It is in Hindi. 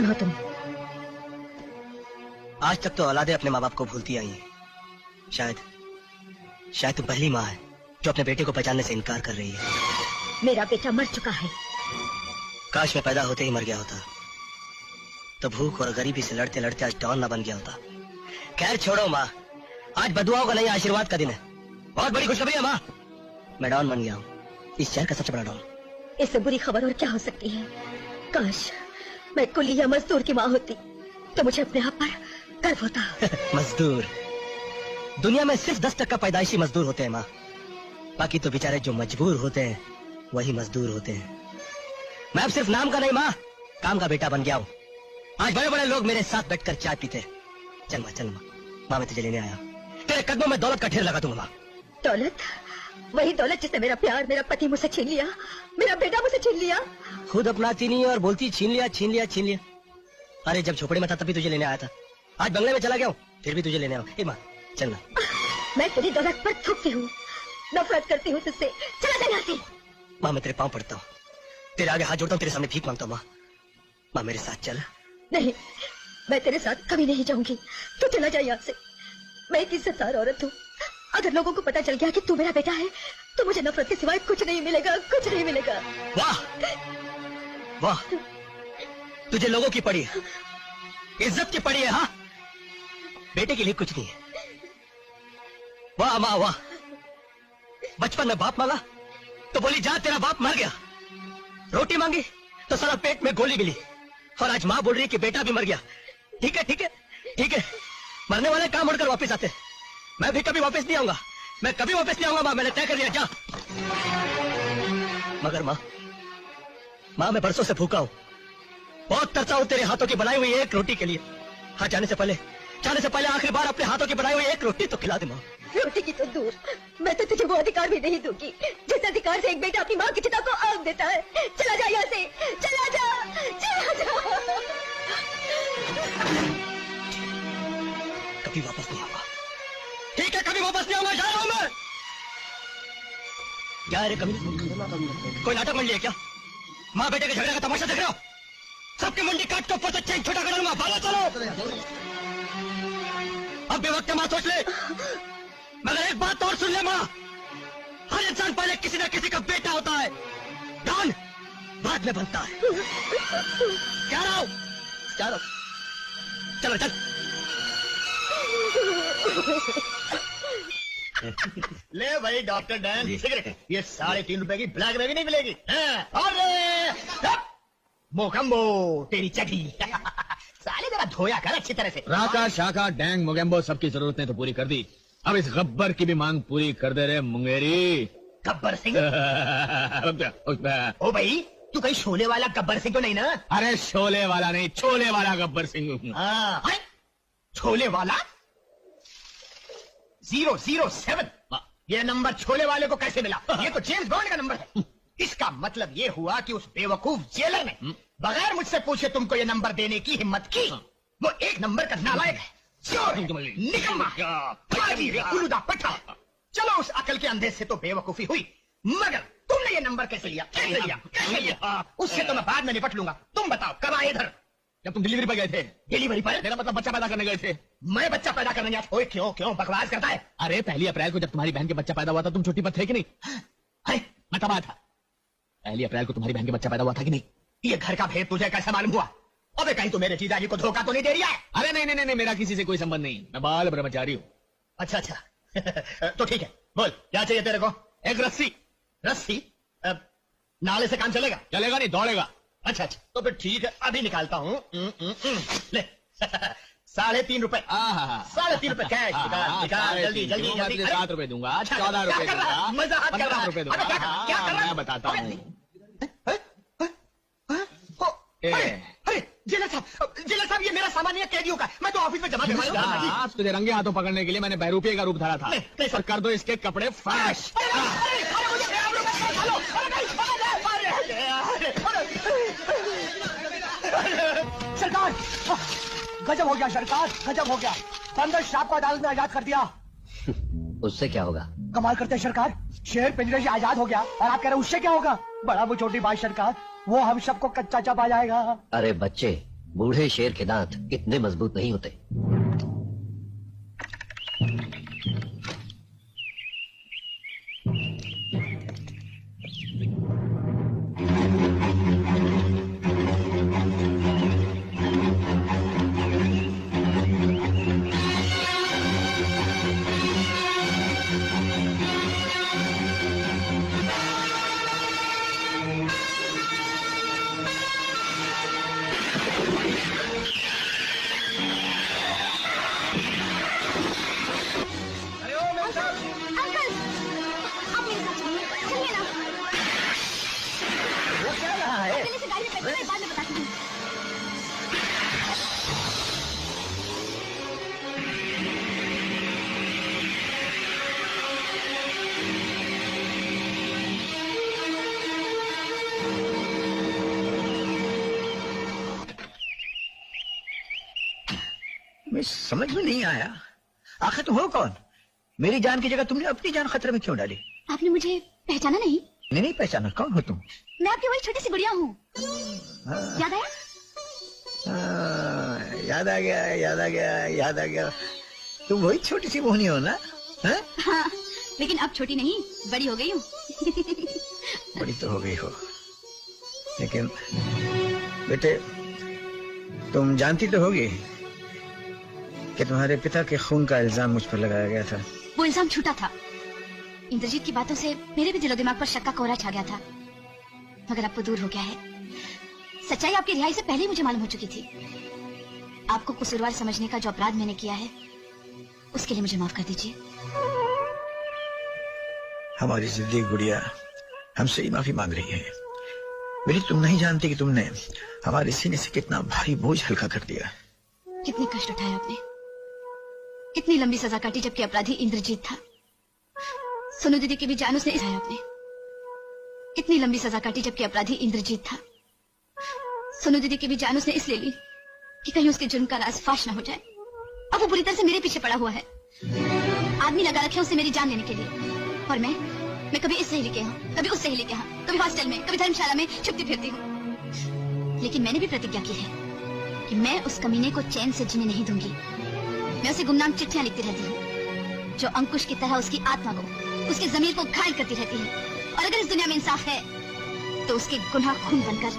कौन हो तुम? आज तक तो औलादे अपने माँ बाप को भूलती आई हैं। शायद तुम पहली माँ है जो अपने बेटे को पहचानने से इनकार कर रही है। मेरा बेटा मर चुका है। काश मैं पैदा होते ही मर गया होता, तो भूख और गरीबी से लड़ते लड़ते आज डॉन ना बन गया होता। खैर छोड़ो माँ, आज बदुआओं का नहीं आशीर्वाद का दिन है। बहुत बड़ी खुशखबरी है माँ, मैं डॉन बन गया हूँ, इस शहर का सबसे बड़ा डॉन। इससे बुरी खबर और क्या हो सकती है? काश मैं कुली या मजदूर की माँ होती तो मुझे अपने आप पर गर्व होता। मजदूर? दुनिया में सिर्फ 10% पैदाइशी मजदूर होते हैं माँ, बाकी तो बेचारे जो मजबूर होते हैं वही मजदूर होते हैं। मैं अब सिर्फ नाम का नहीं माँ, काम का बेटा बन गया हूँ। आज बड़े बड़े लोग मेरे साथ बैठकर चाय पीते। चल माँ, मैं तुझे लेने आया। तेरे कदमों में दौलत का ढेर लगा दूंगा माँ। दौलत? वही दौलत जिसने मेरा प्यार, मेरा पति मुझसे छीन लिया, मेरा बेटा मुझसे छीन लिया। खुद अपनाती नहीं और बोलती छीन लिया छीन लिया छीन लिया। अरे जब झोपड़ी में था तभी तुझे लेने आया था, आज बंगले में चला गया हूँ फिर भी तुझे लेने आऊँ। माँ चलना। मैं तेरी दौलत पर थूकती हूँ, नफरत करती हूँ तुझसे। चला जा यहाँ से। माँ मैं तेरे पाँव पड़ता हूँ, तेरे आगे हाथ जोड़ता हूँ, तेरे सामने भीख मांगता हूँ। माँ मेरे साथ चल। नहीं, मैं तेरे साथ कभी नहीं जाऊंगी। तू चला जा यहाँ से। मैं एक इज्जतदार औरत हूँ, अगर लोगों को पता चल गया कि तू मेरा बेटा है तो मुझे नफरत के सिवाय कुछ नहीं मिलेगा, कुछ नहीं मिलेगा। वाह वाह, तुझे लोगों की पड़ी है, इज्जत की पड़ी है। हाँ, बेटे के लिए कुछ नहीं है। वाह माँ वाह, बचपन में बाप मांगा तो बोली जा तेरा बाप मर गया, रोटी मांगी तो सारा पेट में गोली मिली, और आज माँ बोल रही है कि बेटा भी मर गया। ठीक है ठीक है ठीक है, मरने वाले काम उड़कर वापस आते। मैं भी कभी वापस नहीं आऊंगा, मैं कभी वापस नहीं आऊंगा माँ, मैंने तय कर लिया। जा। मगर माँ मैं बरसों से भूखा हूँ, बहुत तरसा हूँ तेरे हाथों की बनाई हुई एक रोटी के लिए। हाँ, जाने से पहले आखिरी बार अपने हाथों की बनाई हुई एक रोटी तो खिला दे माँ। रोटी की तो दूर, मैं तो तुझे वो अधिकार भी नहीं दूंगी जिस अधिकार से एक बेटा अपनी माँ की चिता को आग देता है। चला जा यहाँ से, चला जा, चला जा। कभी वापस नहीं आऊंगा। ठीक है, कभी वापस नहीं आऊंगा, जा रहा हूं मैं। क्या रे, कभी कोई नाटक मंडी है क्या? माँ बेटे के झगड़े का तमाशा देख रहे हो? सबकी मंडी काट के ऊपर से चेन छोटा कर दूंगा। भागो चलो, अब भी वक्त माँ सोच ले। मगर एक बात और सुन ले माँ, हर इंसान पहले किसी न किसी का बेटा होता है, डॉन बाद में बनता है। क्या रहा हूं? चलो चल। ले भाई डॉक्टर डैन सिगरेट, ये 3.5 रुपए की ब्लैक में भी नहीं मिलेगी। और मोकम्बो तेरी चटी। साले जरा धोया कर अच्छी तरह से। राका शाका डैंग मोगेम्बो सबकी जरूरतें तो पूरी कर दी, अब इस गब्बर की भी मांग पूरी कर दे रे मुंगेरी। गब्बर सिंह? ओ भाई, तू कहीं शोले वाला गब्बर सिंह तो नहीं ना? अरे शोले वाला नहीं, छोले वाला गब्बर सिंह। हाँ, छोले वाला 007। ये नंबर छोले वाले को कैसे मिला? ये तो जेम्स बॉन्ड का नंबर है। इसका मतलब ये हुआ कि उस बेवकूफ जेलर ने बगैर मुझसे पूछे तुमको ये नंबर देने की हिम्मत की। वो एक नंबर का नालायक है, चोर है, निकम्मा, पागल, उलूदा पट्टा। चलो उस अकल के अंधे से तो बेवकूफी हुई, मगर तुमने ये नंबर कैसे लिया? कैसे लिया? उससे तो मैं बाद में निपट लूंगा। तुम बताओ कब आए इधर? जब तुम डिलीवरी पर गए थे। डिलीवरी पर? मेरा मतलब बच्चा पैदा करने गए थे। मैं बच्चा पैदा करने गया? ओए क्यों बकवास करता है? अरे 1 अप्रैल को जब तुम्हारी बहन के बच्चा पैदा हुआ था तुम छुट्टी पर थे कि नहीं? अरे मैं तब आया था। 1 अप्रैल को तुम्हारी बहन के बच्चा पैदा हुआ था कि नहीं? ये घर का भेद तुझे कैसे मालूम हुआ? अबे कहीं तो मेरे जीजाजी को धोखा तो नहीं दे रही है? अरे नहीं, मेरा किसी से कोई संबंध नहीं, मैं बाल ब्रह्मचारी हूँ। अच्छा तो ठीक है, बोल क्या चाहिए तेरे को? एक रस्सी। रस्सी? नाले से काम चलेगा? चलेगा नहीं, दौड़ेगा। अच्छा तो फिर ठीक है, अभी निकालता हूँ। ले 3.5 रुपए। 3.5 रुपए कैश निकाल जल्दी। 7 रुपए दूंगा, 14 रुपए दूंगा, मजाक कर रहा है? 15 रुपए दूंगा। क्या कर रहा है? मैं बताता हूँ। अरे जेलर साहब, ये मेरा सामान है कैदियों का, मैं तो ऑफिस में जमा करवाया। तुझे रंगे हाथों पकड़ने के लिए मैंने बहरूपिये का रूप धारा था। और कर दो इसके कपड़े फैश। सरकार, गजब हो गया सरकार, गजब हो गया। बंदर शाह को अदालत में आजाद कर दिया। उससे क्या होगा? कमाल करते हैं सरकार, शेर पिंजरे से आजाद हो गया और आप कह रहे हैं उससे क्या होगा? बड़ा वो छोटी बात सरकार, वो हम सबको कच्चा चबा जाएगा। अरे बच्चे, बूढ़े शेर के दांत इतने मजबूत नहीं होते। अंकल, आप मेरे साथ चलिए, चलिए ना। वो क्या रहा है? जल्दी से गाड़ी में बैठिए, मैं बाद में बताती हूँ। मैं समझ में नहीं आया, आखिर तुम हो कौन? मेरी जान की जगह तुमने अपनी जान खतरे में क्यों डाली? आपने मुझे पहचाना नहीं? नहीं पहचाना, कौन हो तुम? मैं आपकी वही छोटी सी गुड़िया हूँ। याद आया? याद आ गया, याद आ गया, याद आ गया। तुम वही छोटी सी मोहनी हो ना? हाँ, लेकिन अब छोटी नहीं, बड़ी हो गई हूँ। बड़ी तो हो गई हो, लेकिन बेटे तुम जानती तो होगी कि तुम्हारे पिता के खून का इल्जाम मुझ पर लगाया गया था। वो इल्जाम झूठा था। इंद्रजीत की बातों से मेरे भी दिलो दिमाग पर शक का कोहरा छा गया था, मगर अब वो दूर हो गया है। सच्चाई आपकी रिहाई से पहले ही मुझे मालूम हो चुकी थी। आपको कसूरवार समझने का जो अपराध मैंने किया है, उसके लिए मुझे माफ कर दीजिए। हमारी जिद्दी गुड़िया हमसे ही माफी मांग रही है। बेटी तुम नहीं जानती कि तुमने हमारे सीने से कितना भारी बोझ हल्का कर दिया। कितने कष्ट उठाए आपने, कितनी लंबी सजा काटी, जबकि अपराधी इंद्रजीत था। सोनू दीदी की भी जान उसने इसलिए आपने कितनी लंबी सजा काटी, जबकि अपराधी इंद्रजीत था। सोनू दीदी की भी जान उसने इसलिए ली कि कहीं उसके जुर्म का राज फाश ना हो जाए। अब वो बुरी तरह से मेरे पीछे पड़ा हुआ है। आदमी लगा रखे उसे मेरी जान लेने के लिए, और मैं कभी इस सहेली के यहाँ, कभी उस सहेली के यहाँ, कभी हॉस्टल में, कभी धर्मशाला में छुपती फिरती हूँ। लेकिन मैंने भी प्रतिज्ञा की है कि मैं उस कमीने को चैन से जीने नहीं दूंगी। मैं उसे गुमनाम चिट्ठियां लिखती रहती हूँ, जो अंकुश की तरह उसकी आत्मा को, उसकी जमीर को घायल करती रहती है। और अगर इस दुनिया में इंसाफ है, तो उसके गुनाह खून बनकर